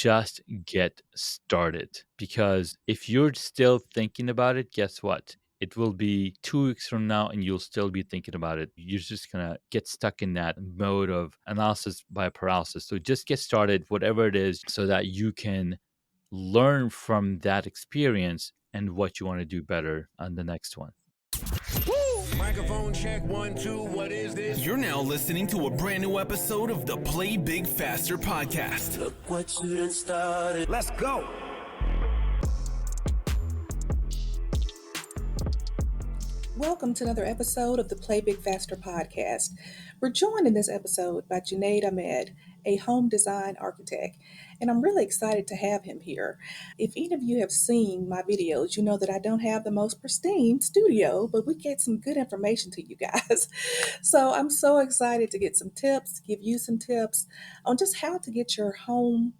just get started. Because if you're still thinking about it, guess what? It will be 2 weeks from now and you'll still be thinking about it. You're just going to get stuck in that mode of analysis by paralysis. So just get started, whatever it is, so that you can learn from that experience and what you want to do better on the next one. Microphone check 1 2. What is this? You're now listening to a brand new episode of the Play Big Faster podcast. Look what you done started. Let's go. Welcome to another episode of the Play Big Faster podcast. We're joined in this episode by Junaid Ahmed, a home design architect, and I'm really excited to have him here. If any of you have seen my videos, you know that I don't have the most pristine studio, but we get some good information to you guys. So I'm so excited to get some tips, give you some tips on just how to get your home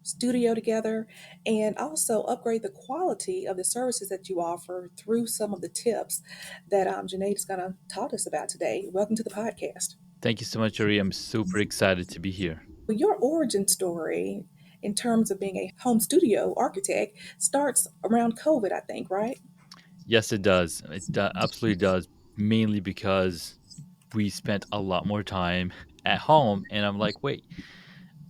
studio together and also upgrade the quality of the services that you offer through some of the tips that Junaid is going to talk us about today. Welcome to the podcast. Thank you so much, Ari. I'm super excited to be here. Your origin story in terms of being a home studio architect starts around COVID, I think, right? Yes, it does. It absolutely does, mainly because we spent a lot more time at home. And I'm like, wait,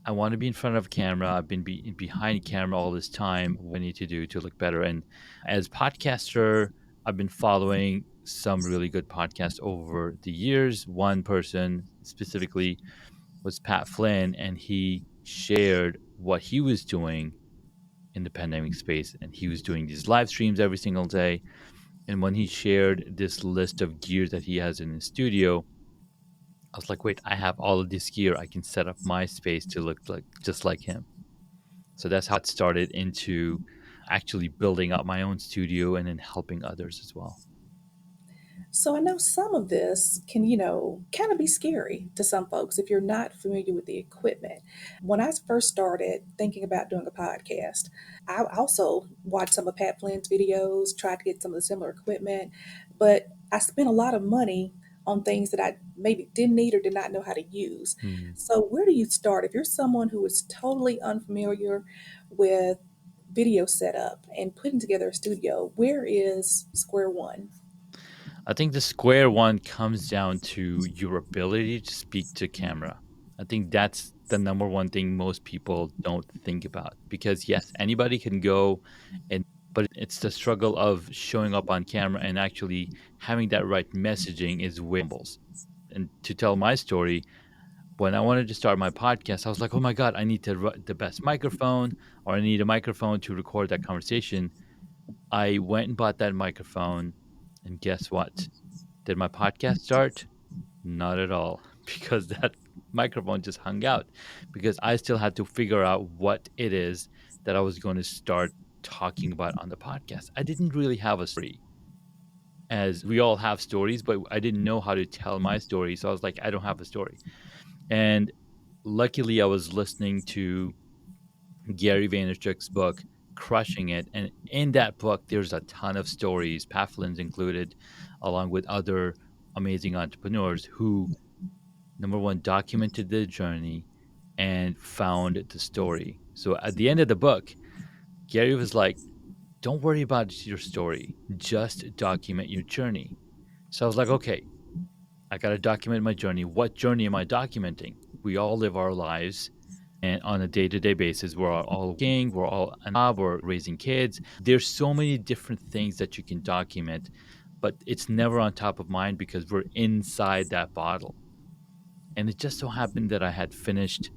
I want to be in front of a camera. I've been behind camera all this time. What I need to do to look better. And as podcaster, I've been following some really good podcasts over the years. One person specifically was Pat Flynn, and he shared what he was doing in the pandemic space. And he was doing these live streams every single day. And when he shared this list of gear that he has in his studio, I was like, wait, I have all of this gear. I can set up my space to look like just like him. So that's how it started into actually building up my own studio and then helping others as well. So I know some of this can, kind of be scary to some folks if you're not familiar with the equipment. When I first started thinking about doing a podcast, I also watched some of Pat Flynn's videos, tried to get some of the similar equipment, but I spent a lot of money on things that I maybe didn't need or did not know how to use. So where do you start if you're someone who is totally unfamiliar with video setup and putting together a studio? Where is square one? I think the square one comes down to your ability to speak to camera. I think that's the number one thing most people don't think about, because yes, anybody can go but it's the struggle of showing up on camera and actually having that right messaging is wimbles. And to tell my story, when I wanted to start my podcast, I was like, oh my God, I need the best microphone, or I need a microphone to record that conversation. I went and bought that microphone, and guess what? Did my podcast start? Not at all, because that microphone just hung out, because I still had to figure out what it is that I was going to start talking about on the podcast. I didn't really have a story, as we all have stories, but I didn't know how to tell my story. So I was like, I don't have a story. And luckily I was listening to Gary Vaynerchuk's book, Crushing It. And in that book, there's a ton of stories, Pat Flynn's included, along with other amazing entrepreneurs who, number one, documented their journey and found the story. So at the end of the book, Gary was like, don't worry about your story, just document your journey. So I was like, okay, I got to document my journey. What journey am I documenting? We all live our lives, and on a day-to-day basis, we're all working, we're all an job, we're raising kids. There's so many different things that you can document, but it's never on top of mind because we're inside that bottle. And it just so happened that I had finished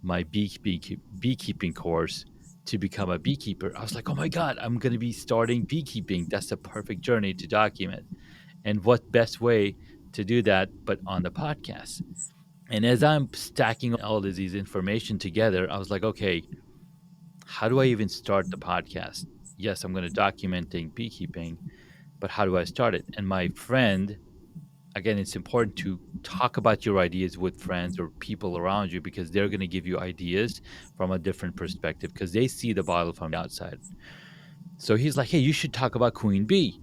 my beekeeping course to become a beekeeper. I was like, oh my God, I'm going to be starting beekeeping. That's the perfect journey to document. And what best way to do that but on the podcast? And as I'm stacking all of these information together, I was like, okay, how do I even start the podcast? Yes, I'm going to documenting beekeeping, but how do I start it? And my friend, again, it's important to talk about your ideas with friends or people around you, because they're going to give you ideas from a different perspective, because they see the bottle from the outside. So he's like, hey, you should talk about Queen Bee.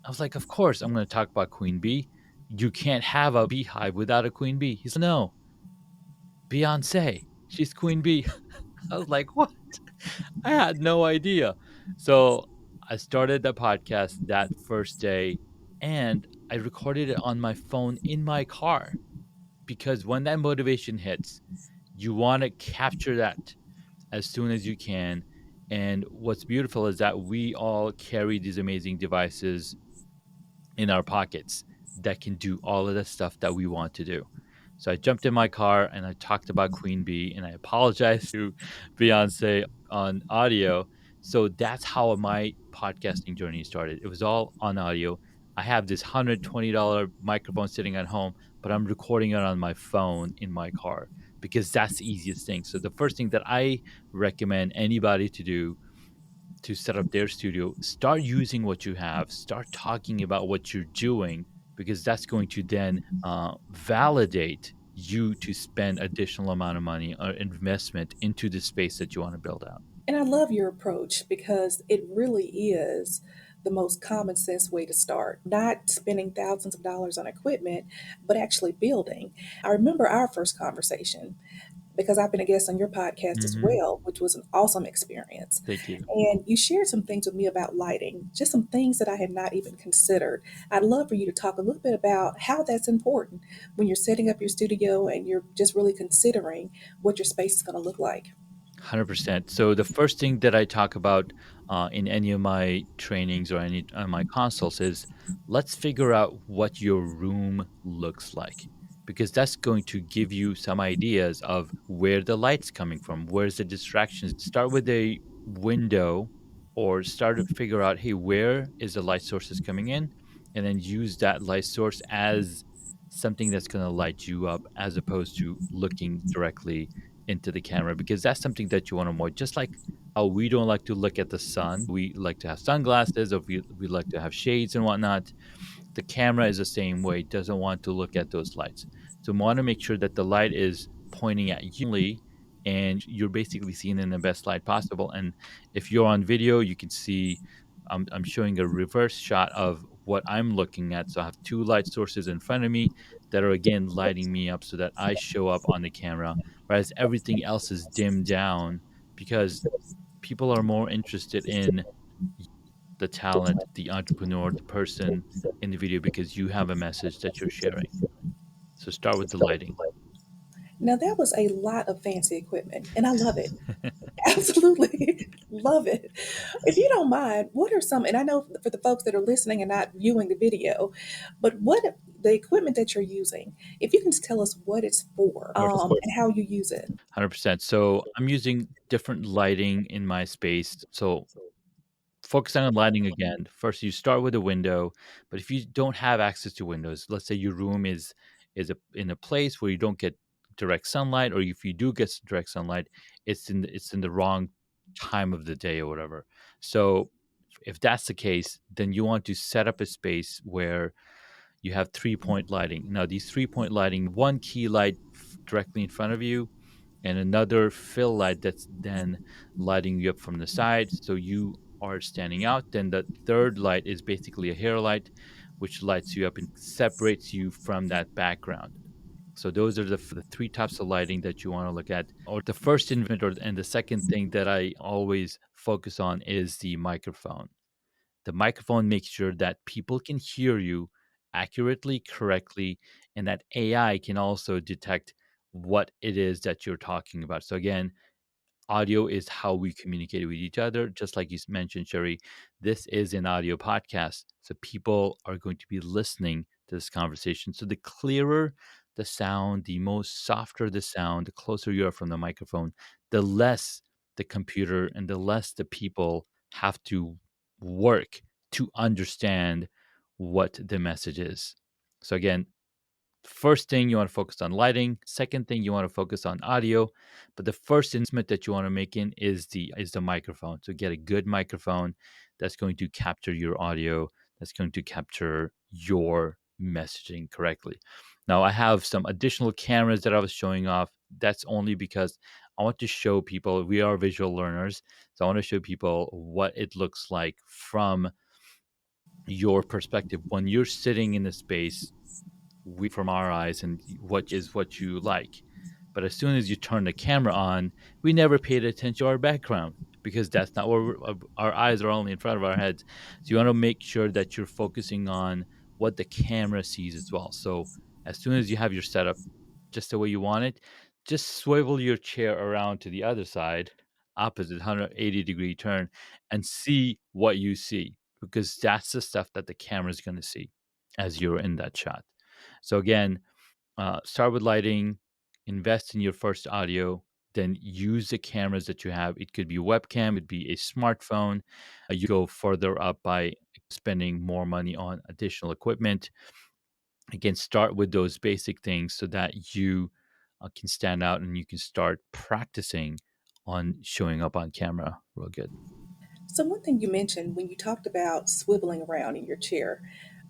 I was like, of course, I'm going to talk about Queen Bee. You can't have a beehive without a queen bee. He's like, no, Beyonce, she's Queen Bee. I was like, what? I had no idea. So I started the podcast that first day and I recorded it on my phone in my car because when that motivation hits, you want to capture that as soon as you can. And what's beautiful is that we all carry these amazing devices in our pockets that can do all of the stuff that we want to do. So I jumped in my car and I talked about Queen Bee and I apologized to Beyonce on audio. So that's how my podcasting journey started. It was all on audio. I have this $120 microphone sitting at home, but I'm recording it on my phone in my car because that's the easiest thing. So the first thing that I recommend anybody to do to set up their studio, start using what you have, start talking about what you're doing, because that's going to then validate you to spend additional amount of money or investment into the space that you want to build out. And I love your approach because it really is the most common sense way to start. Not spending thousands of dollars on equipment, but actually building. I remember our first conversation because I've been a guest on your podcast as Hmm. well, which was an awesome experience. Thank you. And you shared some things with me about lighting, just some things that I had not even considered. I'd love for you to talk a little bit about how that's important when you're setting up your studio and you're just really considering what your space is going to look like. 100%. So the first thing that I talk about in any of my trainings or any of my consults is let's figure out what your room looks like because that's going to give you some ideas of where the light's coming from, where's the distractions. Start with a window or start to figure out, hey, where is the light sources coming in? And then use that light source as something that's going to light you up as opposed to looking directly into the camera because that's something that you want to avoid. Just like how we don't like to look at the sun, we like to have sunglasses or we like to have shades and whatnot. The camera is the same way, doesn't want to look at those lights. So we want to make sure that the light is pointing at you and you're basically seeing in the best light possible. And if you're on video, you can see I'm showing a reverse shot of what I'm looking at. So I have two light sources in front of me that are again lighting me up so that I show up on the camera, whereas everything else is dimmed down because people are more interested in the talent, the entrepreneur, the person in the video because you have a message that you're sharing. So start with the lighting. Now, that was a lot of fancy equipment, and I love it. Absolutely love it. If you don't mind, what are some, and I know for the folks that are listening and not viewing the video, but what the equipment that you're using, if you can just tell us what it's for, Of course. and how you use it. 100%. So I'm using different lighting in my space. So focusing on lighting again, first you start with a window, but if you don't have access to windows, let's say your room in a place where you don't get direct sunlight, or if you do get direct sunlight, it's in the wrong time of the day or whatever. So if that's the case, then you want to set up a space where you have 3-point lighting. Now these 3-point lighting, one key light directly in front of you and another fill light that's then lighting you up from the side so you are standing out. Then the third light is basically a hair light which lights you up and separates you from that background. So those are the three types of lighting that you want to look at. Or the first inventor, and the second thing that I always focus on is the microphone. The microphone makes sure that people can hear you accurately, correctly, and that AI can also detect what it is that you're talking about. So again, audio is how we communicate with each other. Just like you mentioned, Sherry, this is an audio podcast. So people are going to be listening to this conversation. So the clearer the sound, the most softer the sound, the closer you are from the microphone, the less the computer and the less the people have to work to understand what the message is. So again, first thing you want to focus on lighting, second thing you want to focus on audio, but the first investment that you want to make in is the microphone. So get a good microphone that's going to capture your audio, that's going to capture your messaging correctly. Now I have some additional cameras that I was showing off. That's only because I want to show people we are visual learners. So I want to show people what it looks like from your perspective when you're sitting in a space, we from our eyes and what is what you like. But as soon as you turn the camera on, we never paid attention to our background because that's not where our eyes are only in front of our heads. So you want to make sure that you're focusing on what the camera sees as well. So as soon as you have your setup just the way you want it, just swivel your chair around to the other side, opposite 180-degree turn, and see what you see because that's the stuff that the camera is going to see as you're in that shot. So again, start with lighting, invest in your first audio, then use the cameras that you have. It could be a webcam, it could be a smartphone. You go further up by spending more money on additional equipment. Again, start with those basic things so that you can stand out and you can start practicing on showing up on camera real good. So, one thing you mentioned when you talked about swiveling around in your chair,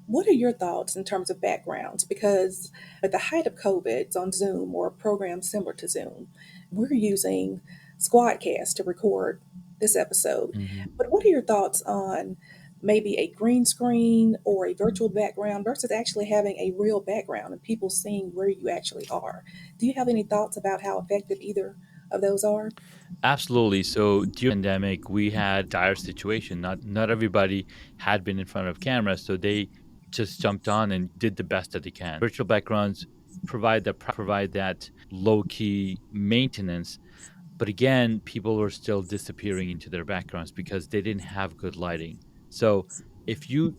what are your thoughts in terms of backgrounds? Because at the height of COVID on Zoom or a program similar to Zoom, we're using Squadcast to record this episode. Mhm. But what are your thoughts on maybe a green screen or a virtual background versus actually having a real background and people seeing where you actually are? Do you have any thoughts about how effective either of those are? Absolutely. So during the pandemic, we had dire situation. Not everybody had been in front of camera, so they just jumped on and did the best that they can. Virtual backgrounds provide that low key maintenance, but again, people were still disappearing into their backgrounds because they didn't have good lighting. So if you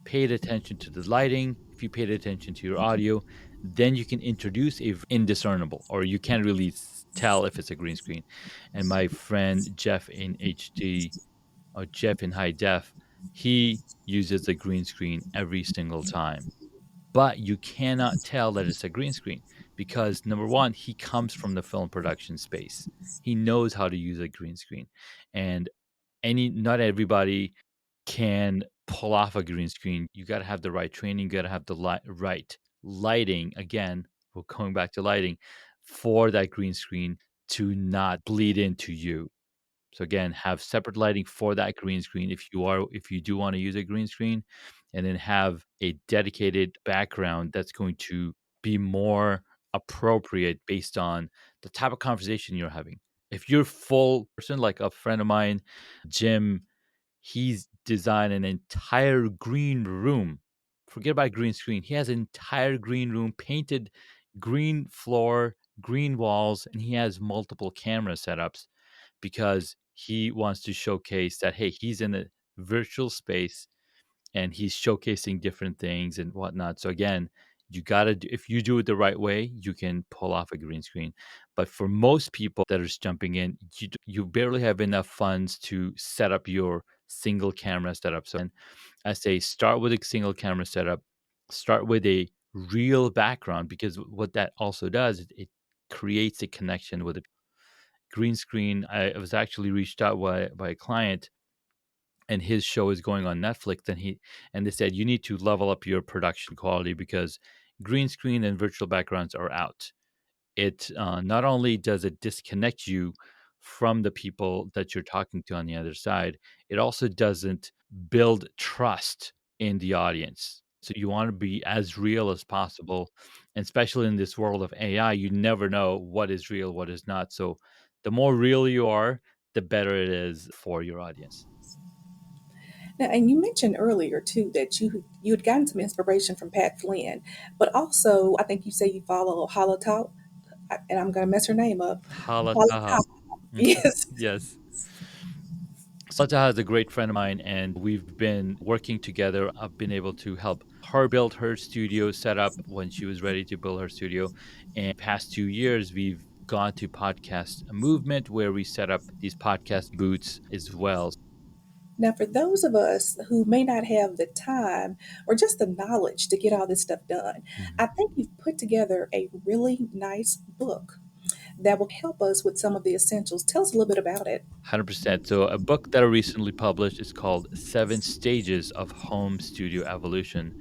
paid attention to the lighting, if you paid attention to your audio, then you can introduce a indiscernible, or you can't really tell if it's a green screen. And my friend Jeff in HD or Jeff in high def, he uses a green screen every single time. But you cannot tell that it's a green screen because number one, he comes from the film production space. He knows how to use a green screen. And not everybody can pull off a green screen. You got to have the right training. You got to have the right lighting. Again, we're going back to lighting for that green screen to not bleed into you. So again, have separate lighting for that green screen if you do want to use a green screen, and then have a dedicated background that's going to be more appropriate based on the type of conversation you're having. If you're full person like a friend of mine, Jim, he's designed an entire green room. Forget about green screen. He has an entire green room, painted green floor, green walls, and he has multiple camera setups because he wants to showcase that, hey, he's in a virtual space and he's showcasing different things and whatnot. So again, you gotta if you do it the right way, you can pull off a green screen. But for most people that are just jumping in, you barely have enough funds to set up your single camera setup. So I say start with a single camera setup, start with a real background because what that also does, it creates a connection with the green screen. I was actually reached out by a client and his show is going on Netflix and they said you need to level up your production quality because green screen and virtual backgrounds are out. It not only does it disconnect you from the people that you're talking to on the other side, it also doesn't build trust in the audience. So you want to be as real as possible, and especially in this world of AI, you never know what is real, what is not. So the more real you are, the better it is for your audience. Now, and you mentioned earlier too that you had gotten some inspiration from Pat Flynn, but also I think you say you follow Holotop, and I'm going to mess her name up. Halataha. Holotop, yes. Yes. Salataha is a great friend of mine, and we've been working together. I've been able to help her build her studio setup when she was ready to build her studio. And past 2 years, we've gone to podcast movement where we set up these podcast booths as well. Now, for those of us who may not have the time or just the knowledge to get all this stuff done, Mhm. I think you've put together a really nice book that will help us with some of the essentials. Tell us a little bit about it. 100%. So, a book that I recently published is called Seven Stages of Home Studio Evolution.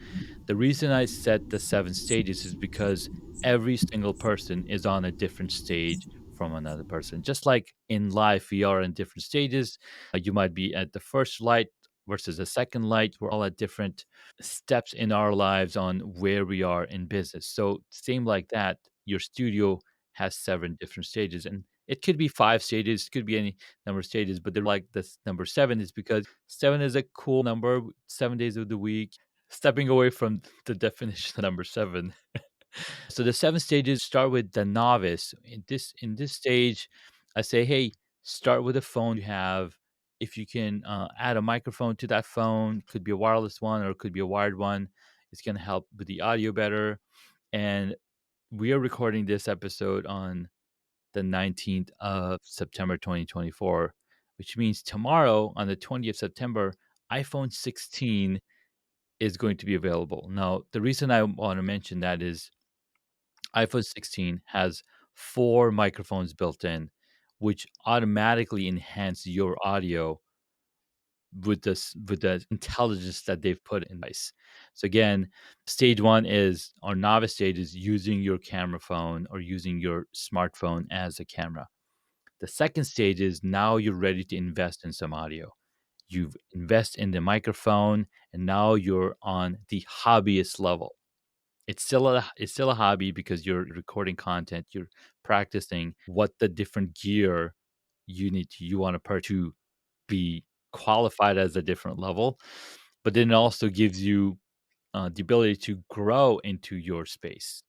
The reason I set the seven stages is because every single person is on a different stage from another person. Just like in life, we are in different stages. You might be at the first light versus the second light. We're all at different steps in our lives on where we are in business. So, same like that, your studio has 7 different stages, and it could be 5 stages, could be any number of stages, but they're like this number 7 is because 7 is a cool number, 7 days of the week, stepping away from the definition of number 7. So the 7 stages start with the novice. In this stage, I say, "Hey, start with a phone you have. If you can, add a microphone to that phone, could be a wireless one or it could be a wired one. It's gonna help with the audio better." And we are recording this episode on the 19th of September 2024, which means tomorrow on the 20th of September, iPhone 16 is going to be available. Now, the reason I want to mention that is iPhone 16 has 4 microphones built in, which automatically enhance your audio with the intelligence that they've put in place. So again, stage 1 is our novice stage is using your camera phone or using your smartphone as a camera. The second stage is now you're ready to invest in some audio. You've invest in the microphone and now you're on the hobbyist level. It's still a hobby because you're recording content, you're practicing what the different gear you want to purchase to be qualified as a different level, but then it also gives you the ability to grow into your space.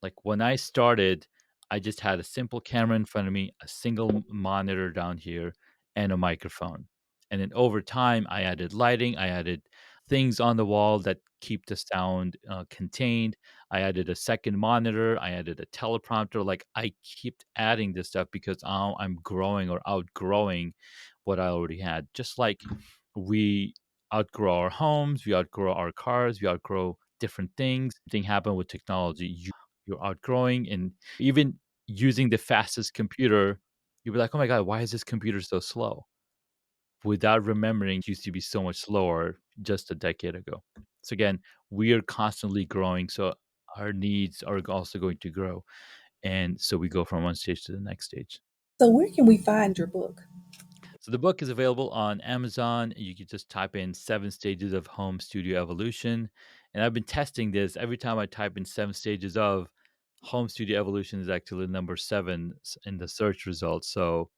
Like when I started, I just had a simple camera in front of me, a single monitor down here, and a microphone. And then over time, I added lighting, I added things on the wall that keep the sound contained. I added a second monitor, I added a teleprompter. Like I kept adding this stuff because I'm growing or outgrowing what I already had. Just like we outgrow our homes, we outgrow our cars, we outgrow different things. Thing happen with technology. You're outgrowing, and even using the fastest computer, you'll be like, "Oh my god, why is this computer so slow?" Without remembering it used to be so much slower just a decade ago. So again, we are constantly growing, so our needs are also going to grow, and so we go from one stage to the next stage. So, where can we find your book? So the book is available on Amazon. You can just type in 7 stages of home studio evolution. And I've been testing this. Every time I type in 7 stages of home studio evolution is actually number 7 in the search results. So,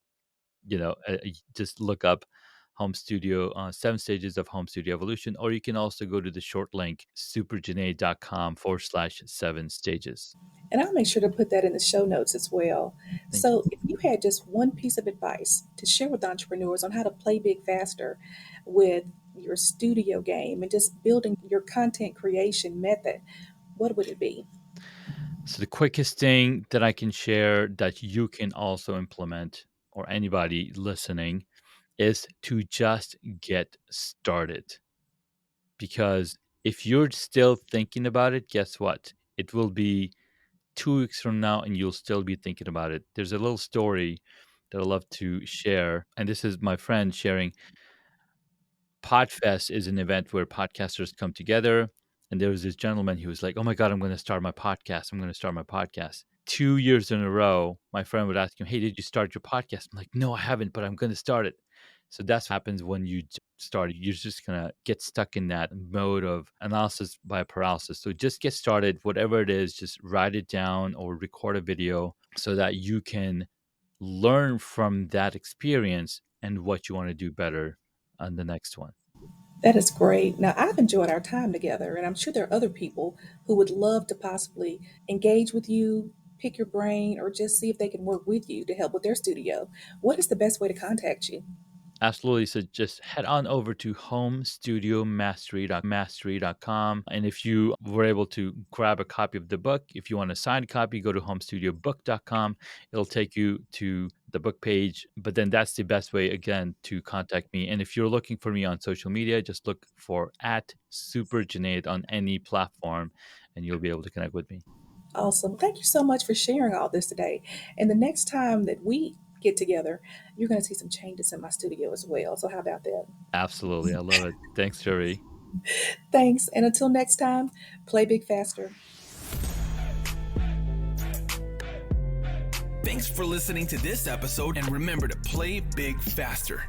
just look up home studio, 7 stages of home studio evolution, or you can also go to the short link, superjunaid.com/7 stages. And I'll make sure to put that in the show notes as well. Thank you. So, if you had just one piece of advice to share with entrepreneurs on how to play big faster with your studio game and just building your content creation method, what would it be? So the quickest thing that I can share that you can also implement, or anybody listening, is to just get started. Because if you're still thinking about it, guess what? It will be 2 weeks from now and you'll still be thinking about it. There's a little story that I love to share. And this is my friend sharing. Podfest is an event where podcasters come together. And there was this gentleman, he was like, "Oh my God, I'm going to start my podcast. I'm going to start my podcast." 2 years in a row, my friend would ask him, "Hey, did you start your podcast?" I'm like, "No, I haven't, but I'm going to start it." So that's what happens when you start. You're just going to get stuck in that mode of analysis by paralysis. So just get started, whatever it is, just write it down or record a video so that you can learn from that experience and what you want to do better on the next one. That is great. Now, I've enjoyed our time together, and I'm sure there are other people who would love to possibly engage with you, pick your brain, or just see if they can work with you to help with their studio. What is the best way to contact you? Absolutely. So just head on over to homestudiomastery.com. And if you were able to grab a copy of the book, if you want a signed copy, go to homestudiobook.com. It'll take you to the book page. But then that's the best way, again, to contact me. And if you're looking for me on social media, just look for @SuperJunaid on any platform and you'll be able to connect with me. Awesome. Thank you so much for sharing all this today. And the next time that we get together, you're going to see some changes in my studio as well. So, how about that? Absolutely. I love it. Thanks, Jerry. Thanks. And until next time, play big faster. Thanks for listening to this episode, and remember to play big faster.